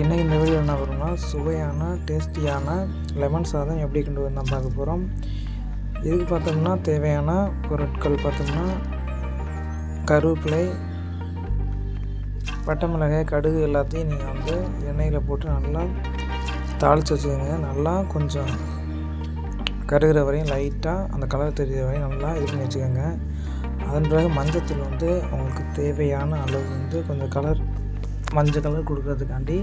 இன்றைக்கி இந்த வீடியோ என்ன வரும்னா சுவையான டேஸ்டியான லெமன் சாதம் எப்படி கொண்டு வந்து பார்க்க போகிறோம். இதுக்கு பார்த்தோம்னா தேவையான பொருட்கள் பார்த்தோம்னா கருவேப்பிலை, பட்டை மிளகாய், கடுகு எல்லாத்தையும் நீங்கள் வந்து எண்ணெயில் போட்டு நல்லா தாளித்து வச்சுக்கோங்க. நல்லா கொஞ்சம் கருகிற வரையும் லைட்டாக அந்த கலர் தெரிகிற வரையும் நல்லா இது பண்ணி வச்சுக்கோங்க. அதன் பிறகு மஞ்சத்தூள் வந்து உங்களுக்கு தேவையான அளவு வந்து கொஞ்சம் மஞ்சள் கலர் கொடுக்கறதுக்காண்டி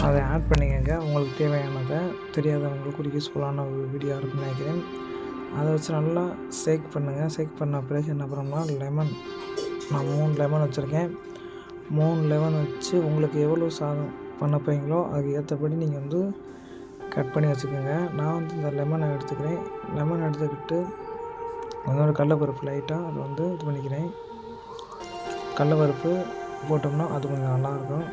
அதை ஆட் பண்ணிக்கோங்க. உங்களுக்கு தேவையானதை தெரியாதவங்களுக்கு ஒரு யூஸ்ஃபுல்லான ஒரு வீடியோ இருக்குன்னு நினைக்கிறேன். அதை வச்சு நல்லா ஷேக் பண்ணுங்கள். ஷேக் பண்ண பிறகு என்ன பண்ணோம்னா நான் 3 லெமன் வச்சுருக்கேன். 3 லெமன் வச்சு உங்களுக்கு எவ்வளோ சாதம் பண்ண போகிறீங்களோ அதுக்கு ஏற்றபடி நீங்கள் வந்து கட் பண்ணி வச்சுக்கோங்க. நான் வந்து இந்த லெமனை எடுத்துக்கிறேன். லெமன் எடுத்துக்கிட்டு அதோட கடலைப்பருப்பு லைட்டாக அதை வந்து இது பண்ணிக்கிறேன். கடலைப்பருப்பு போட்டோம்னா அது கொஞ்சம் நல்லாயிருக்கும்.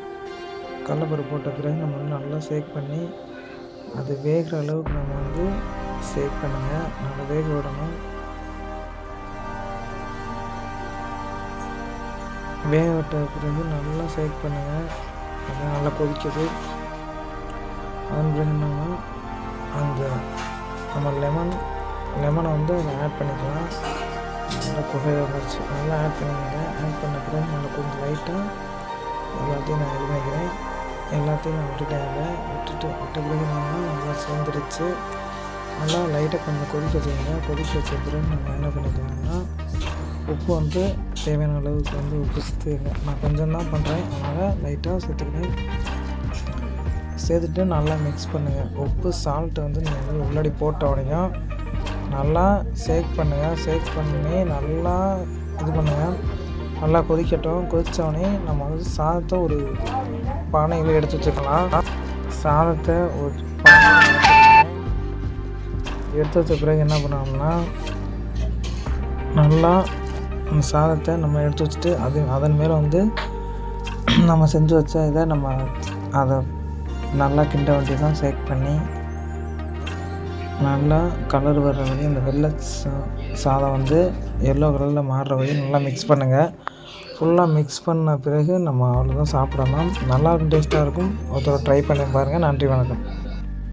கடலைப்பருப்பு போட்ட பிறகு நம்ம வந்து நல்லா ஷேக் பண்ணி அது வேகிற அளவுக்கு நம்ம வந்து ஷேக் பண்ணுங்கள். நல்லா வேக விடணும். வேக விட்ட பிறகு நல்லா ஷேக் பண்ணுங்கள். அது நல்லா கொதிக்குது. அதன் பிறகு நம்ம லெமனை வந்து அதை ஆட் பண்ணிக்கலாம். நல்லா புகையை வச்சு நல்லா ஆட் பண்ணிக்கோங்க. ஆட் பண்ண பிறகு நல்லா கொஞ்சம் லைட்டாக எல்லாத்தையும் நான் இது பண்ணிக்கிறேன். எல்லாத்தையும் நான் விட்ட பிறகு நல்லா சேர்ந்துருச்சு. நல்லா லைட்டாக கொஞ்சம் கொதிக்க வச்சுக்கோங்க. கொதிக்க வச்ச பிறகு நம்ம என்ன பண்ணிக்கலாம்னா உப்பு வந்து தேவையான அளவுக்கு வந்து உப்பு சேர்த்துக்கங்க. நான் கொஞ்சம் தான் பண்ணுறேன், அதனால் லைட்டாக சேர்த்துக்கிறேன். சேர்த்துட்டு நல்லா மிக்ஸ் பண்ணுங்கள். உப்பு சால்ட்டு வந்து நீங்கள் வந்து உள்ளாடி போட்ட உடனேயும் நல்லா ஷேக் பண்ணுங்கள். ஷேக் பண்ணி நல்லா இது பண்ணுங்கள். நல்லா கொதிக்கட்டும். கொதித்தோடனே நம்ம வந்து சாதத்தை ஒரு பானையில் எடுத்து வச்சுக்கலாம். சாதத்தை ஒரு எடுத்து வச்ச பிறகு என்ன பண்ணோம்னா நல்லா அந்த சாதத்தை நம்ம எடுத்து வச்சுட்டு அதன் மேலே வந்து நம்ம செஞ்சு வச்ச இதை நம்ம அதை நல்லா கிண்ட வேண்டியதான். ஷேக் பண்ணி நல்லா கலர் வர்ற வரையும் இந்த வெள்ளை சாதம் வந்து எல்லோ கலரில் மாறுற வரையும் நல்லா மிக்ஸ் பண்ணுங்கள். ஃபுல்லாக மிக்ஸ் பண்ண பிறகு நம்ம அவ்வளோதான் சாப்பிடலாம். நல்லா டேஸ்ட்டாக இருக்கும். ஒருத்தர் ட்ரை பண்ணி பாருங்கள். நன்றி, வணக்கம்.